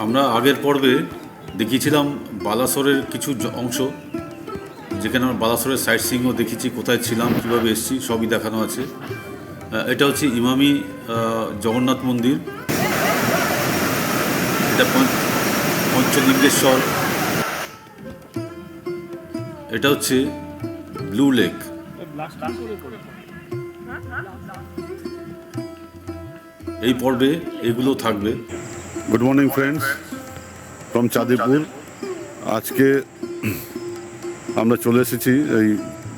আমরা আগের পর্বে দেখিয়েছিলাম বালাসোরের কিছু অংশ, যেখানে আমরা বালাসোরের সাইট সিইংও দেখেছি, কোথায় ছিলাম, কীভাবে এসেছি, সবই দেখানো আছে। এটা হচ্ছে ইমামি জগন্নাথ মন্দির, এটা পঞ্চলিঙ্গেশ্বর, এটা হচ্ছে ব্লু লেক। এই পর্বে এগুলো থাকবে। Good morning friends from Chandipur. আজকে আমরা চলে এসেছি এই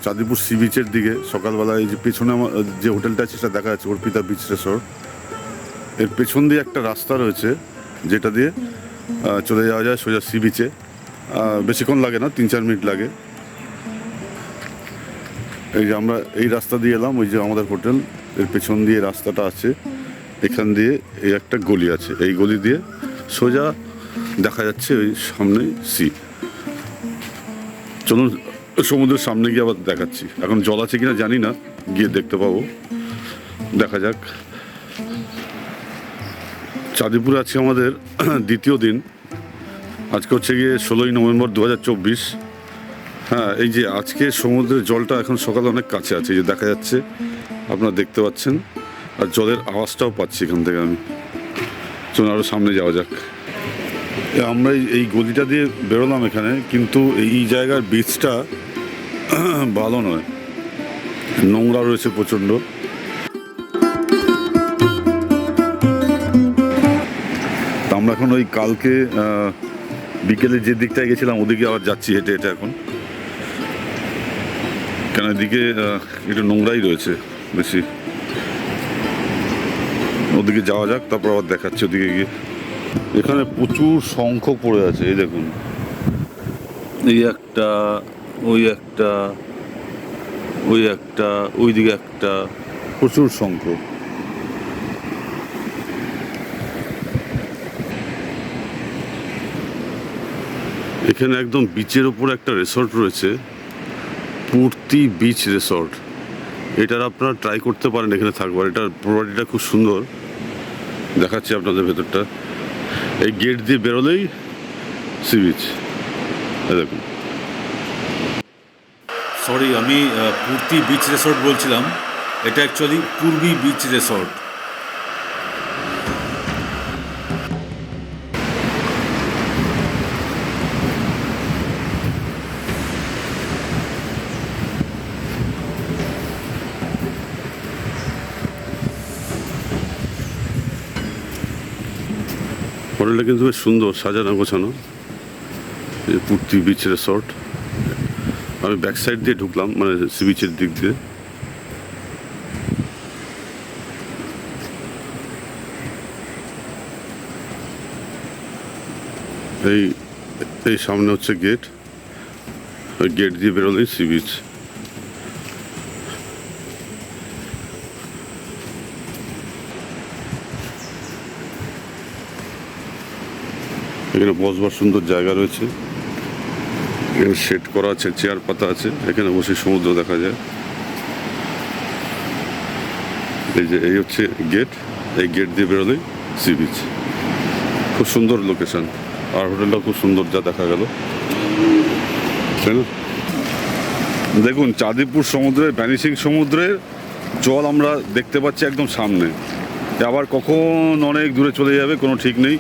চাঁদিপুর সি বিচের দিকে। সকালবেলা এই যে পেছনে আমার যে হোটেলটা আছে সেটা দেখা যাচ্ছে, অর্পিতা বিচ রিসোর্ট। এর পেছন দিয়ে একটা রাস্তা রয়েছে যেটা দিয়ে চলে যাওয়া যায় সোজা সি বিচে। বেশিক্ষণ লাগে না, 3-4 মিনিট লাগে। এই যে আমরা এই রাস্তা দিয়ে এলাম, ওই যে আমাদের হোটেল, এর পেছন দিয়ে রাস্তাটা আছে। এখান দিয়ে এই একটা গলি আছে, এই গলি দিয়ে সোজা দেখা যাচ্ছে ওই সামনেই সি। চলুন সমুদ্রের সামনে গিয়ে আবার দেখাচ্ছি। এখন জল আছে কিনা জানি না, গিয়ে দেখতে পাবো, দেখা যাক। চাঁদিপুরে আছে আমাদের দ্বিতীয় দিন। আজকে হচ্ছে গিয়ে 16ই নভেম্বর 2024। হ্যাঁ, এই যে আজকে সমুদ্রের জলটা এখন সকালে অনেক কাছে আছে, এই যে দেখা যাচ্ছে, আপনারা দেখতে পাচ্ছেন। আর জলের আওয়াজটাও পাচ্ছি এখান থেকে আমি। চলুন আরও সামনে যাওয়া যাক। আমরা এই গলিটা দিয়ে বেরোলাম এখানে, কিন্তু এই জায়গার বিচটা ভালো নয়, নোংরা রয়েছে প্রচণ্ড। আমরা এখন ওই কালকে বিকেলে যে দিকটায় গেছিলাম ওদিকে আবার যাচ্ছি হেঁটে হেঁটে এখন, কেন এদিকে একটু নোংরাই রয়েছে বেশি। ওদিকে যাওয়া যাক, তারপর আবার দেখাচ্ছি ওদিকে গিয়ে। এখানে প্রচুর শঙ্খ পড়ে আছে, এই দেখুন, এই একটা, ওই একটা, ওই একটা, ওইদিকে একটা, প্রচুর শঙ্খ। এখানে একদম বিচের ওপর একটা রিসর্ট রয়েছে, পূর্তি বিচ রিসর্ট। এটার আপনারা ট্রাই করতে পারেন এখানে থাকবার। এটার প্রপার্টিটা খুব সুন্দর, দেখাচ্ছি আপনাদের ভেতরটা। এই গেট দিয়ে বেরোলেই সি বিচ, দেখুন। সরি, আমি পূর্তি বিচ রিসর্ট বলছিলাম, এটা অ্যাকচুয়ালি পূর্বী বিচ রিসর্ট। হোটেলটা কিন্তু বেশ সুন্দর, সাজানো গোছানো। পূর্তি বিচ রিসর্ট। আমি ব্যাক সাইড দিয়ে ঢুকলাম, মানে সি বিচের দিক দিয়ে। এই সামনে হচ্ছে গেট, ওই গেট দিয়ে বেরোলেই সি বিচ। এখানে বসবার সুন্দর জায়গা রয়েছে, এখানে সেট করা আছে, চেয়ার পাতা আছে, এখানে বসে সমুদ্র দেখা যায়। এই যে এই হচ্ছে গেট, এই গেট দিয়ে বেরোলেই সি বিচ। খুব সুন্দর লোকেশন, আর হোটেলটা খুব সুন্দর যা দেখা গেল, তাই না? দেখুন, চাঁদিপুর সমুদ্রের, ভ্যানিশিং সমুদ্রের জল আমরা দেখতে পাচ্ছি একদম সামনে। আবার কখন অনেক দূরে চলে যাবে কোনো ঠিক নেই।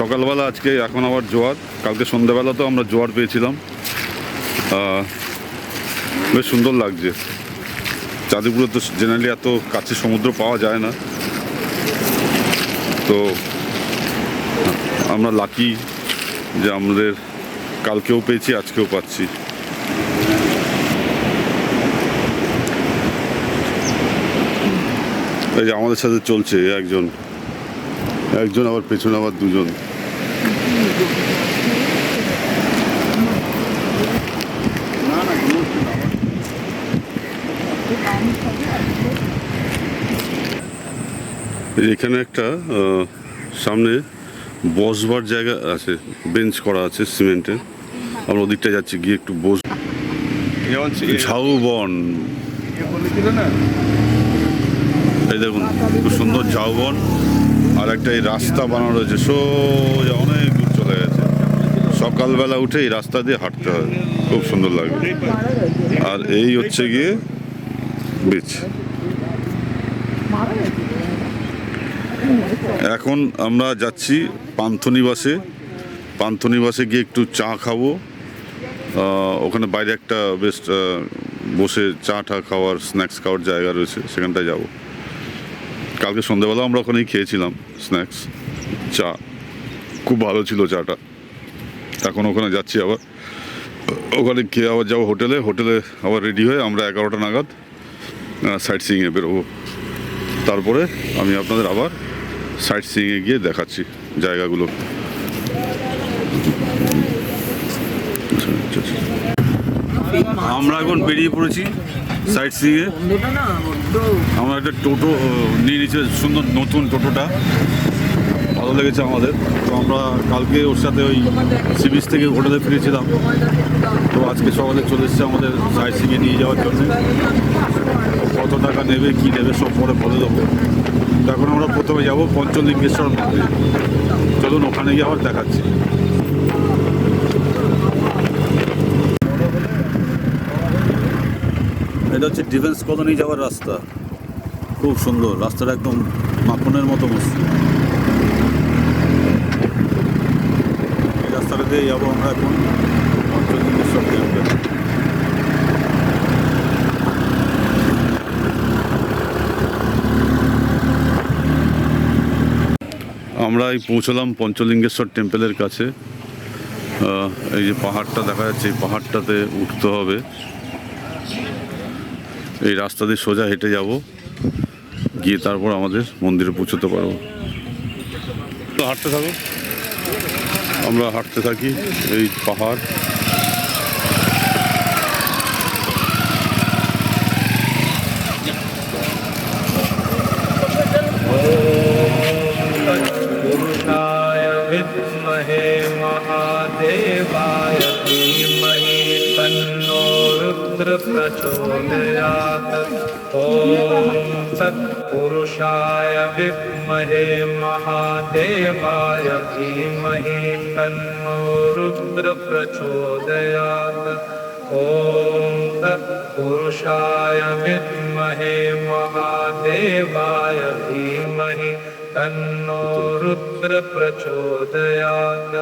সকালবেলা আজকে, এখন আবার জোয়ার। কালকে সন্ধ্যাবেলা তো আমরা জোয়ার পেয়েছিলাম। বেশ সুন্দর লাগছে। চাঁদিপুরে তো জেনারেলি এত কাছে সমুদ্র পাওয়া যায় না, তো আমরা লাকি যে আমাদের কালকেও পেয়েছি, আজকেও পাচ্ছি। এই যে আমাদের সাথে চলছে একজন, আবার পেছনে আবার দুজন। এখানে একটা সামনে বসবার জায়গা আছে, বেঞ্চ করা আছে সিমেন্টের। আমরা ওদিকটা যাচ্ছি, গিয়ে একটু বস। ঝাউবন, এই দেখুন, খুব সুন্দর ঝাউবন। আর একটা এই রাস্তা বানানো রয়েছে, সোজা অনেক দূর চলে গেছে। সকালবেলা উঠে এই রাস্তা দিয়ে হাঁটতে হয়, খুব সুন্দর লাগবে। আর এই হচ্ছে গিয়ে বিচ। এখন আমরা যাচ্ছি পান্থনিবাসে। পান্থনিবাসে গিয়ে একটু চা খাবো। ওখানে বাইরে একটা বেশ বসে চা টা খাওয়ার, স্ন্যাক্স খাওয়ার জায়গা রয়েছে, সেখানটায় যাব। কালকে সন্ধ্যাবেলা আমরা ওখানেই খেয়েছিলাম স্ন্যাক্স, চা খুব ভালো ছিল চাটা। এখন ওখানে যাচ্ছি আবার, ওখানে খেয়ে আবার যাবো হোটেলে। হোটেলে আবার রেডি হয়ে আমরা 11টা নাগাদ সাইট সিইংয়ে বেরোবো। তারপরে আমি আপনাদের আবার সাইট সিইংয়ে গিয়ে দেখাচ্ছি জায়গাগুলো। আমরা এখন বেরিয়ে পড়েছি সাইট সিইংয়ে। আমরা একটা টোটো নিয়ে নিয়েছি, সুন্দর নতুন টোটোটা, ভালো লেগেছে আমাদের। তো আমরা কালকে ওর সাথে ওই সি বিচ থেকে হোটেলে ফিরেছিলাম, তো আজকে সকালে চলে এসেছে আমাদের সাইট সিইংয়ে নিয়ে যাওয়ার জন্য। কত টাকা নেবে কী নেবে সব পরে বলে দেবো। তো এখন আমরা প্রথমে যাব পঞ্চলিঙ্গেশ্বর মন্দির। চলুন ওখানে গিয়ে আবার দেখাচ্ছি। এটা হচ্ছে ডিফেন্স কলোনি যাওয়ার রাস্তা, খুব সুন্দর রাস্তাটা, একদম মাখনের মতো মসৃণ। এই রাস্তাটা দিয়ে যাবো আমরা এখন পঞ্চলিঙ্গেশ্বর টেম্পল। আমরা এই পৌঁছলাম পঞ্চলিঙ্গেশ্বর টেম্পলের কাছে। এই যে পাহাড়টা দেখা যাচ্ছে, এই পাহাড়টাতে উঠতে হবে। এই রাস্তা দিয়ে সোজা হেঁটে যাব, গিয়ে তারপর আমাদের মন্দিরে পৌঁছতে পারবো। তো হাঁটতে থাকো, আমরা হাঁটতে থাকি। এই পাহাড়, विद्महे महादेवाय धीमहि तन्नो रुद्र प्रचोदयात्। ॐ तत्पुरुषाय विद्महे महादेवाय धीमहि तन्नो रुद्र प्रचोदयात्। ॐ तत्पुरुषाय विद्महे महादेवाय धीमहि तन्नो रुद्र प्रचोदयात्।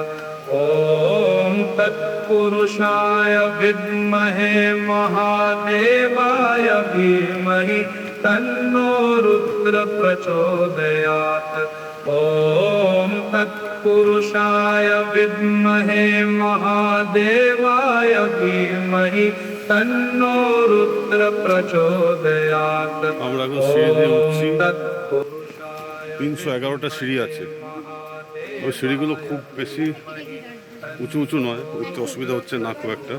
ॐ तत्पुरुषाय विद्महे महादेवाय धीमहि तन्नो रुद्र प्रचोदयात्। ॐ तत्पुरुषाय विद्महे महादेवाय धीमहि तन्नो रुद्र प्रचोदयात्। আমরা এখন সিঁড়ি দিয়ে উঠছি। 311টা সিঁড়ি আছে। ওই সিঁড়িগুলো খুব বেশি উঁচু উঁচু নয়, উঠতে অসুবিধা হচ্ছে না খুব একটা।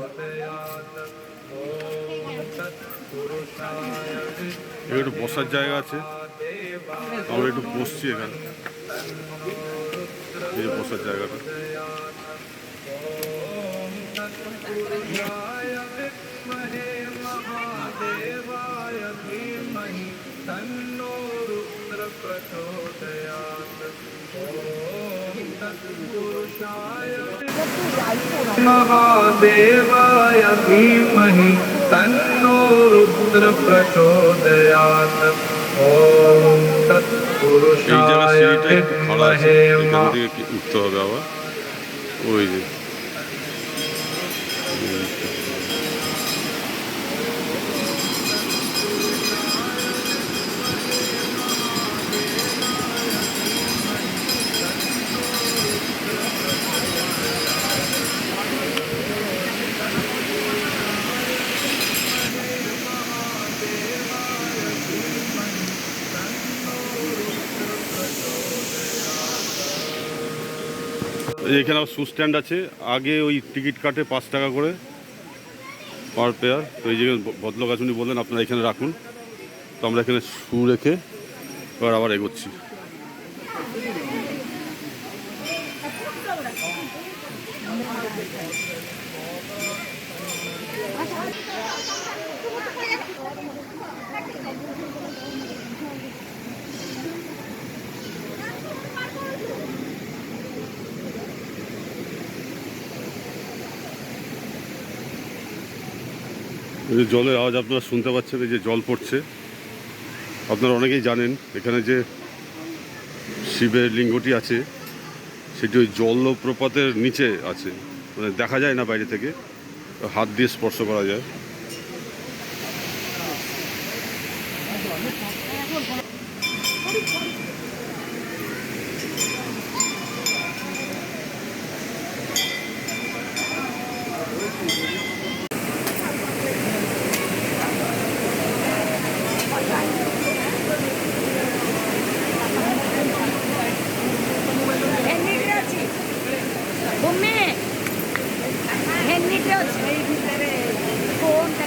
একটু বসার জায়গা আছে, আমরা একটু বসছি এখানে। এই যে বসার জায়গাটা, महादेवाय धीमहि तन्नो रुद्र प्रचोदयात्। ॐ এই জায়গার तत्पुरुषाय সিঁড়িটা একটু খাড়া আছে, विद्महे এখান থেকে উঠতে হবে আবার। ওই যে এখানে আবার শু স্ট্যান্ড আছে। আগে ওই টিকিট কাটে 5 টাকা করে পার পেয়ার। তো এই জায়গায় ভদ্রলোক আছেন, উনি বললেন আপনারা এখানে রাখুন। তো আমরা এখানে শু রেখে এবার আবার এগোচ্ছি। এই যে জলের আওয়াজ আপনারা শুনতে পাচ্ছেন, এই যে জল পড়ছে। আপনারা অনেকেই জানেন এখানে যে শিবের লিঙ্গটি আছে সেটি ওই জলপ্রপাতের নিচে আছে, মানে দেখা যায় না বাইরে থেকে, হাত দিয়ে স্পর্শ করা যায়। ହେନିରେ ଅଛି ଭୂମି ହେନିରେ ଅଛି ଏଇ ଭିତରେ ଫୋନଟା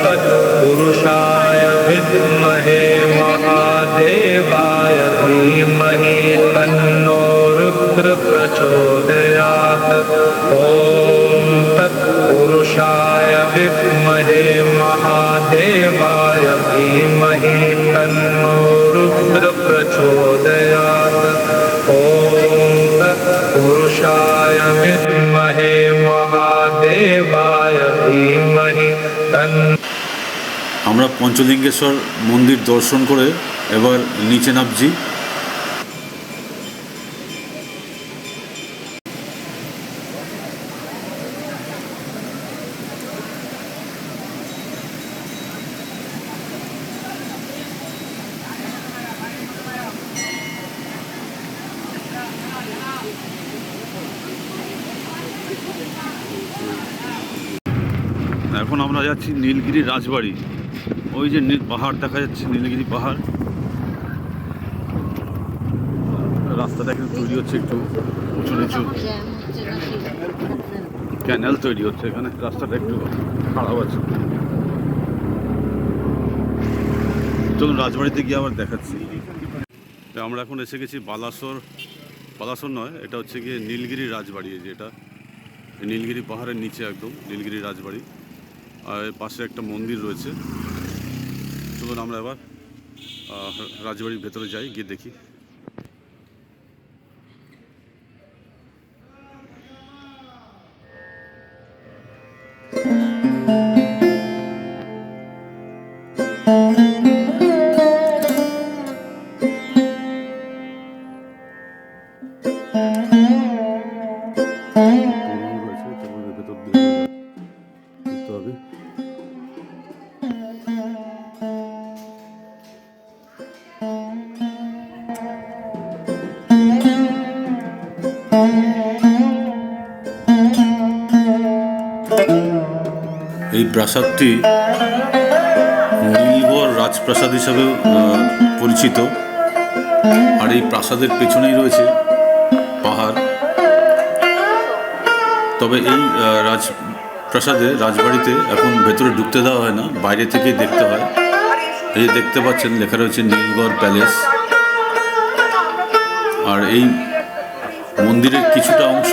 तत्पुरुषाय विद्महे महादेवाय धीमहि तन्नो रुद्र प्रचोदयात्। ॐ तत्पुरुषाय विद्महे महादेवाय धीमहि तन्नो रुद्र प्रचोदयात्। ॐ तत्पुरुषाय विद्महे महादेवाय धीमहि तन्नो। আমরা পঞ্চলিঙ্গেশ্বর মন্দির দর্শন করে এবার নিচে নামছি। এখন আমরা যাচ্ছি নীলগিরি রাজবাড়ি। ওই যে পাহাড় দেখা যাচ্ছে, নীলগিরি পাহাড়। রাস্তাটা এখন তৈরি হচ্ছে একটু উঁচু নিচু, ক্যানেল তৈরি হচ্ছে এখানে, রাস্তাটা একটু খারাপ আছে। চলুন রাজবাড়িতে গিয়ে আবার দেখাচ্ছি। আমরা এখন এসে গেছি বালাসোর, বালাসোর নয়, এটা হচ্ছে গিয়ে নীলগিরি রাজবাড়ি। এই যে এটা নীলগিরি পাহাড়ের নিচে একদম নীলগিরি রাজবাড়ি, আর এর পাশে একটা মন্দির রয়েছে। চলুন আমরা এবার রাজবাড়ির ভেতরে যাই, গিয়ে দেখি। এই প্রাসাদটি নীলগড় রাজপ্রাসাদ হিসাবে পরিচিত। আর এই প্রাসাদের পেছনেই রয়েছে পাহাড়। তবে এই রাজপ্রাসাদে, রাজবাড়িতে এখন ভেতরে ঢুকতে দেওয়া হয় না, বাইরে থেকেই দেখতে হয়। এই যে দেখতে পাচ্ছেন লেখা রয়েছে নীলগড় প্যালেস। আর এই মন্দিরের কিছুটা অংশ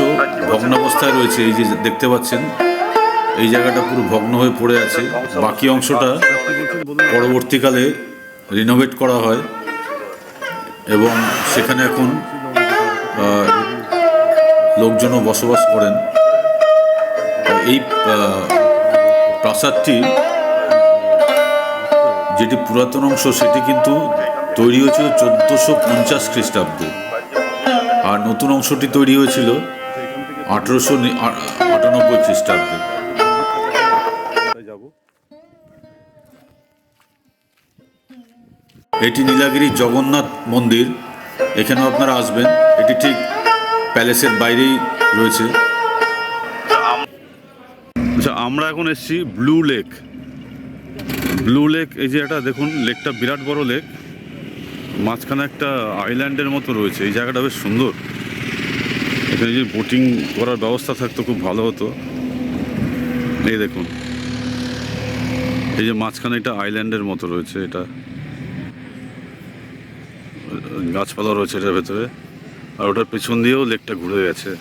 ভগ্নাবস্থায় রয়েছে, এই যে দেখতে পাচ্ছেন এই জায়গাটা পুরো ভগ্ন হয়ে পড়ে আছে। বাকি অংশটা পরবর্তীকালে রিনোভেট করা হয় এবং সেখানে এখন লোকজনও বসবাস করেন। এই প্রাসাদটি যেটি পুরাতন অংশ, সেটি কিন্তু তৈরি হয়েছিল 1450 খ্রিস্টাব্দে, আর নতুন অংশটি তৈরি হয়েছিল 1898 খ্রিস্টাব্দে। এটি নীলগিরি জগন্নাথ মন্দির, এখানেও আপনারা আসবেন। এটি ঠিক প্যালেসের বাইরেই রয়েছে। আচ্ছা, আমরা এখন এসেছি ব্লু লেক। ব্লু লেক, এই যে এটা দেখুন, লেকটা বিরাট বড় লেক, মাঝখানে একটা আইল্যান্ডের মতো রয়েছে। এই জায়গাটা বেশ সুন্দর। এখানে যদি বোটিং করার ব্যবস্থা থাকতো খুব ভালো হতো। এই দেখুন, এই যে মাঝখানে একটা আইল্যান্ডের মতো রয়েছে, এটা গাছপালা রয়েছে এটার ভেতরে, আর ওটার পেছন দিয়েও লেকটা ঘুরে গেছে।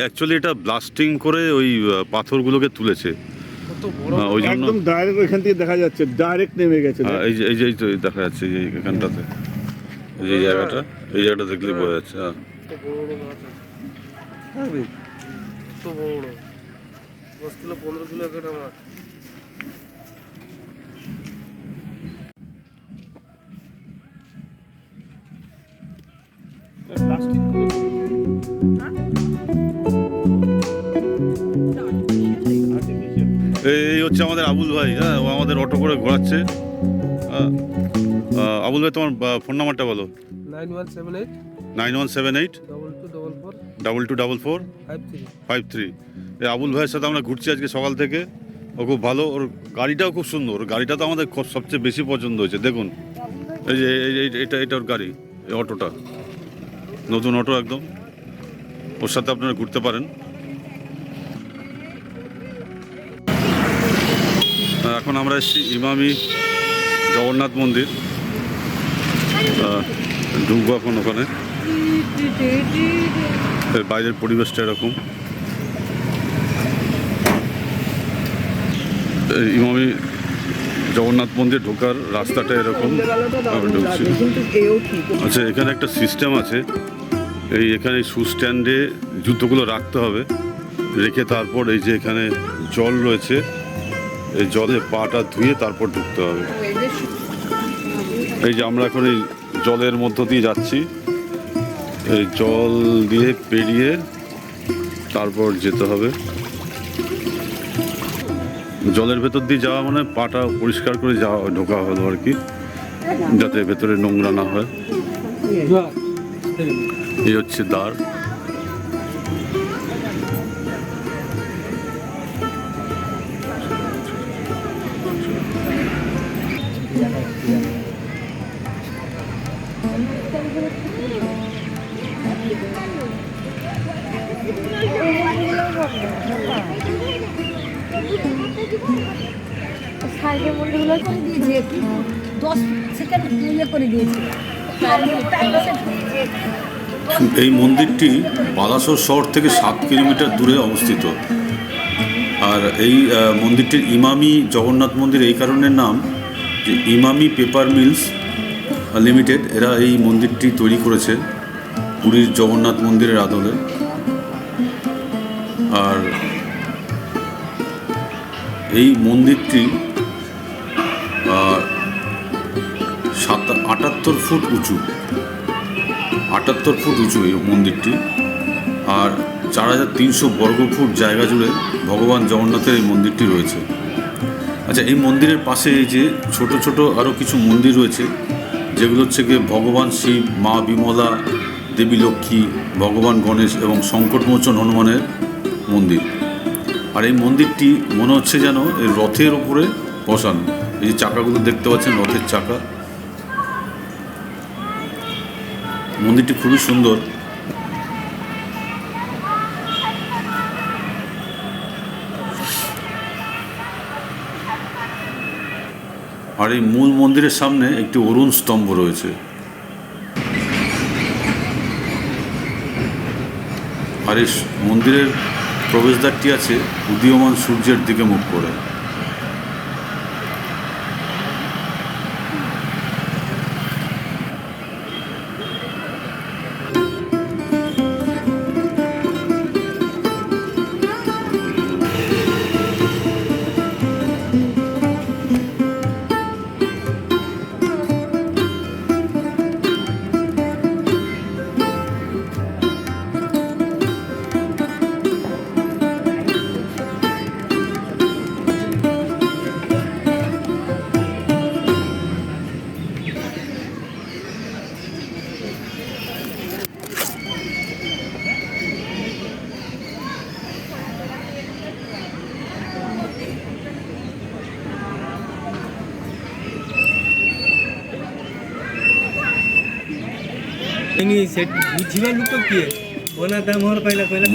অ্যাকচুয়ালি এটা ব্লাস্টিং করে ওই পাথরগুলোকে তুলেছে, ওই জন্য একদম ডাইরেক্ট ওইখান থেকে দেখা যাচ্ছে, ডাইরেক্ট নেমে গেছে। এই তো দেখা যাচ্ছে এই এখানটাতে, এই জায়গাটা দেখলে বোঝা যাচ্ছে। এই হচ্ছে আমাদের আবুল ভাই। হ্যাঁ, ও আমাদের অটো করে ঘোরাচ্ছে। আবুল ভাই, তোমার ফোন নাম্বারটা বলো। 9178 2244 53। এই আবুল ভাইয়ের সাথে আমরা ঘুরছি আজকে সকাল থেকে। ও খুব ভালো, ওর গাড়িটাও খুব সুন্দর। ওর গাড়িটা তো আমাদের সবচেয়ে বেশি পছন্দ হয়েছে। দেখুন, এই যে এটা ওর গাড়ি, এই অটোটা নতুন অটো একদম। ওর সাথে আপনারা ঘুরতে পারেন। এখন আমরা এসেছি ইমামি জগন্নাথ মন্দির। ঢুকবো এখন ওখানে। বাইরের পরিবেশটা এরকম। ইমামি জগন্নাথ মন্দির ঢোকার রাস্তাটা এরকম ঢুকছি। আচ্ছা, এখানে একটা সিস্টেম আছে। এখানে শু স্ট্যান্ডে জুতোগুলো রাখতে হবে, রেখে তারপর এই যে এখানে জল রয়েছে, এই জলে পাটা ধুয়ে তারপর ঢুকতে হবে। এই যে আমরা এখন এই জলের মধ্য দিয়ে যাচ্ছি। এই জল দিয়ে পেরিয়ে তারপর যেতে হবে। জলের ভেতর দিয়ে যাওয়া মানে পাটা পরিষ্কার করে যাওয়া ঢোকা হলো আর কি, যাতে ভেতরে নোংরা না হয়। এই হচ্ছে দ্বার। সাইডের মন্দিরগুলো করে দিয়েছে, একটু 10 সেকেন্ড ইয়ে করে দিয়েছে। এই মন্দিরটি বালাসোর শহর থেকে 7 কিলোমিটার দূরে অবস্থিত। আর এই মন্দিরটির ইমামি জগন্নাথ মন্দির এই কারণে নাম যে ইমামি পেপার মিলস লিমিটেড এরা এই মন্দিরটি তৈরি করেছে পুরীর জগন্নাথ মন্দিরের আদলে। আর এই মন্দিরটি 78 ফুট উঁচু, 78 ফুট উঁচু এই মন্দিরটি। আর 4300 বর্গফুট জায়গা জুড়ে ভগবান জগন্নাথের এই মন্দিরটি রয়েছে। আচ্ছা, এই মন্দিরের পাশে এই যে ছোট ছোট আরও কিছু মন্দির রয়েছে, যেগুলো হচ্ছে গিয়ে ভগবান শিব, মা বিমলা, দেবী লক্ষ্মী, ভগবান গণেশ এবং সংকটমোচন হনুমানের মন্দির। আর এই মন্দিরটি মনে হচ্ছে যেন এই রথের ওপরে বসানো। এই যে চাকাগুলো দেখতে পাচ্ছেন, রথের চাকা। মন্দিরটি খুবই সুন্দর। আর এই মূল মন্দিরের সামনে একটি অরুণ স্তম্ভ রয়েছে। আর এই মন্দিরের প্রবেশদ্বারটি আছে উদীয়মান সূর্যের দিকে মুখ করে।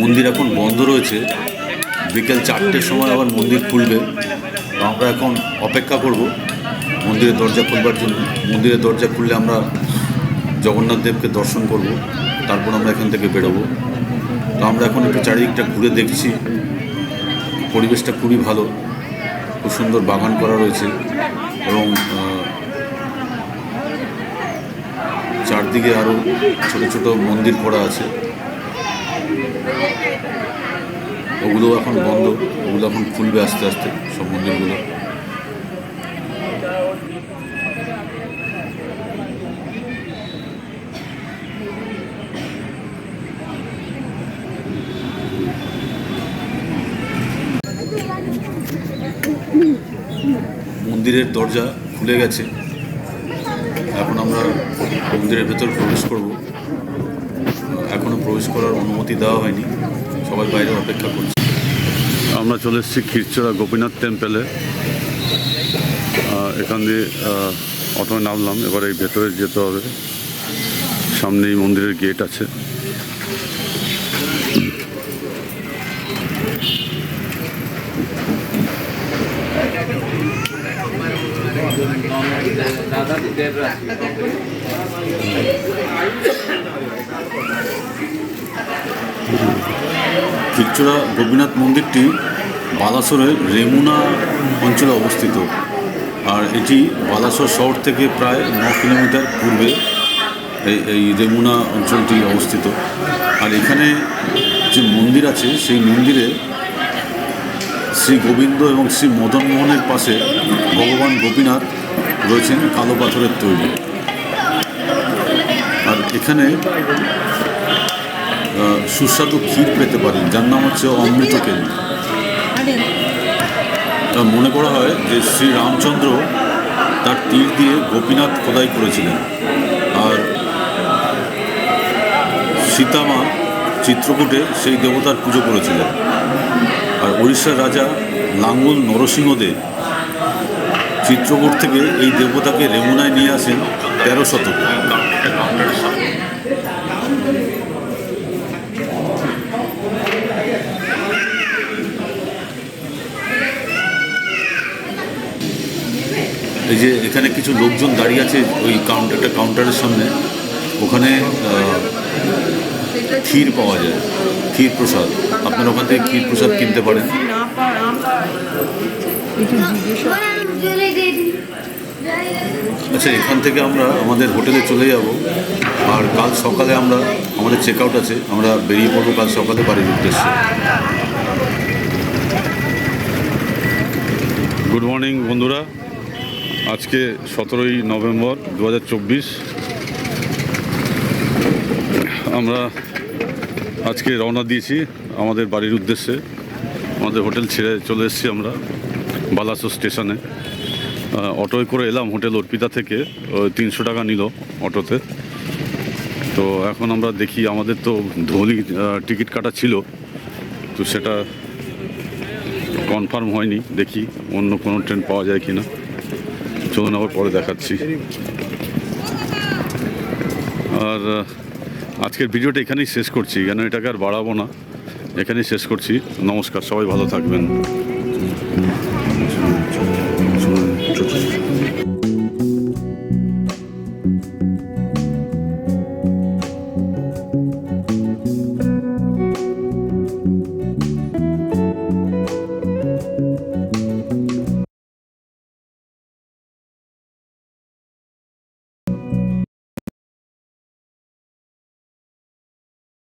মন্দির এখন বন্ধ রয়েছে, বিকেল 4টের সময় আবার মন্দির খুলবে। তো আমরা এখন অপেক্ষা করব মন্দিরের দরজা খুলবার জন্য। মন্দিরের দরজা খুললে আমরা জগন্নাথ দেবকে দর্শন করব, তারপর আমরা এখান থেকে বেরোবো। তো আমরা এখন একটু চারিদিকটা ঘুরে দেখছি। পরিবেশটা খুবই ভালো, খুব সুন্দর বাগান করা রয়েছে এবং চারদিকে আরও ছোট ছোট মন্দির করা আছে। ওগুলো এখন বন্ধ, ওগুলো এখন খুলবে আস্তে আস্তে সব মন্দিরগুলো। মন্দিরের দরজা খুলে গেছে, এখন আমরা মন্দিরের ভেতর প্রবেশ করব। এখনও প্রবেশ করার অনুমতি দেওয়া হয়নি, সবাই বাইরে অপেক্ষা করছে। আমরা চলে এসেছি খিরচরা গোপীনাথ টেম্পেলে। এখান দিয়ে অটোয় নামলাম, এবার এই ভেতরে যেতে হবে। সামনেই মন্দিরের গেট আছে। খিরচরা গোপীনাথ মন্দিরটি বালাসোরের রেমুনা অঞ্চলে অবস্থিত। আর এটি বালাসোর শহর থেকে প্রায় 9 কিলোমিটার পূর্বে এই রেমুনা অঞ্চলটি অবস্থিত। আর এখানে যে মন্দির আছে, সেই মন্দিরে শ্রী গোবিন্দ এবং শ্রী মদন মোহনের পাশে ভগবান গোপীনাথ রয়েছেন কালো পাথরের তৈরি। আর এখানে সুস্বাদু ক্ষীর পেতে পারেন, যার নাম হচ্ছে অমৃত কেন্দ্র। মনে করা হয় যে শ্রী রামচন্দ্র তার তীর দিয়ে গোপীনাথ খোদাই করেছিলেন, আর সীতামা চিত্রকূটে সেই দেবতার পুজো করেছিলেন। আর উড়িষ্যার রাজা লাঙ্গুল নরসিংহদেব চিত্রকূট থেকে এই দেবতাকে রেমুনায় নিয়ে আসেন 13 শতকে। এই যে এখানে কিছু লোকজন দাঁড়িয়ে আছে ওই একটা কাউন্টারের সামনে, ওখানে ক্ষীর পাওয়া যায়, ক্ষীর প্রসাদ। আপনারা ওখান থেকে ক্ষীর প্রসাদ কিনতে পারেন। আচ্ছা, এখান থেকে আমরা আমাদের হোটেলে চলে যাব, আর কাল সকালে আমাদের চেক আউট আছে, আমরা বেরিয়ে পড়বো কাল সকালে বাড়ির উদ্দেশ্যে। গুড মর্নিং বন্ধুরা, আজকে 17ই নভেম্বর 2024। আমরা আজকে রওনা দিয়েছি আমাদের বাড়ির উদ্দেশ্যে। আমাদের হোটেল ছেড়ে চলে এসেছি আমরা বালাসোর স্টেশনে। অটোয় করে এলাম হোটেল অর্পিতা থেকে, 300 টাকা নিল অটোতে। তো এখন আমরা দেখি, আমাদের তো ধৌলি টিকিট কাটা ছিল, তো সেটা কনফার্ম হয়নি, দেখি অন্য কোনো ট্রেন পাওয়া যায় কি না। চলুন আবার পরে দেখাচ্ছি। আর আজকের ভিডিওটা এখানেই শেষ করছি, কেন এটাকে আর বাড়াবো না, এখানেই শেষ করছি। নমস্কার, সবাই ভালো থাকবেন।